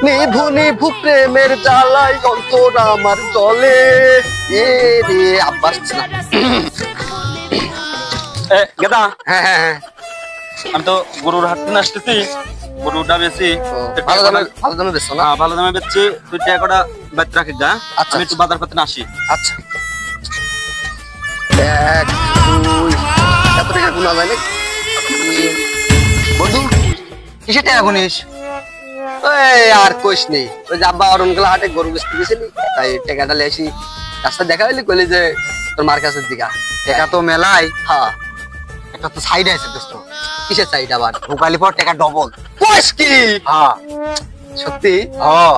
নিভু নিভু প্রেমের জ্বালায় অন্তর আমার জলে এ রে আব্বাস না গেদা হ্যাঁ হ্যাঁ হ্যাঁ আমি তো গরুর হাট থেকে আসতেছি গরুটা বেশি ভালো দামে বেচছো না ভালো দামে বেচছি তুই টাকাটা বাদ রাখিস যা আমি একটু বাজার করতে আসি আচ্ছা এক দুই এত টাকা গুনা যায় না বন্ধু কিসের টাকা গুনিস ওই আর কইস নেই ওই যে আব্বা অরণগুলা হাটে গরু বেচতে গেছিলি তাই টাকাটা লিয়ে আসি রাস্তা দেখা হইলি কইলি যে তোর মার কাছের দিকা টাকা তো মেলাই হ্যাঁ একটা তো সাইড আছে দোস্ত কিসের সাইড আবার ভোকালি পর টাকা ডবল কইস কি হ্যাঁ সত্যি হ্যাঁ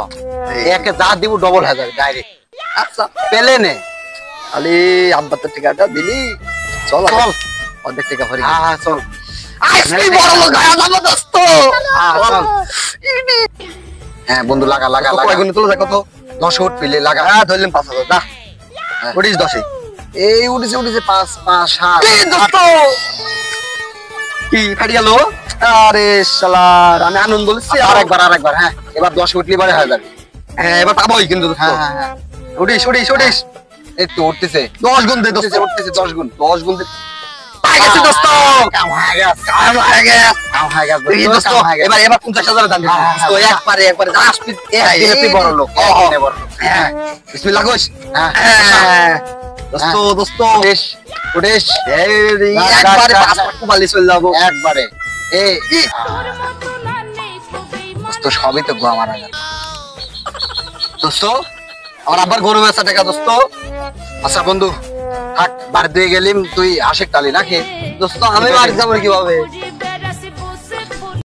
একে যা দিব ডবল হয়ে যাবে ডাইরেক্ট আচ্ছা পেলে নে খালি আব্বা তোর টাকাটা দিলি চল চল অর্ধেক টাকা ভরি হ্যাঁ চল আইসক্রিম বড় লোক হয়ে যাবো দোস্ত হ্যাঁ বন্ধু লাগা লাগা লাগা কয়গুণ তুলে যা কত 10 উঠ পেলে লাগা হ্যাঁ ধরলাম 5000 দা উড়িস 10 এই উড়িছে 5 5 7 এই দোস্ত কি ফাটি গেল আরে শালার আমি আনন্দ বলছি আরেকবার হ্যাঁ এবার 10 উঠলি বারে হয়ে যাবে হ্যাঁ এবার পাবোই কিন্তু দোস্ত হ্যাঁ হ্যাঁ উড়িস এই তো উঠতেছে 10 গুণ দে দোস্ত উঠতেছে 10 গুণ দে গেছে দোস্ত কাম হয়ে গেছে দোস্ত এবার 50000 দাম দোস্ত একবারে আসবি এই বড় লোক হ্যাঁ বিসমিল্লাহ কইস হ্যাঁ দোস্ত উড়িস এই একবারে পাসপোর্ট বালি চলে যাব একবারে এই দোস্ত সবই তো গো আমার আগে দোস্ত আমার আবার গরু বেচা টাকা দোস্ত আচ্ছা বন্ধু থাক বাড়ি দিয়ে গেলিম তুই আশেক টালি নাকি দোস্ত আমি বাড়ি যাবো কিভাবে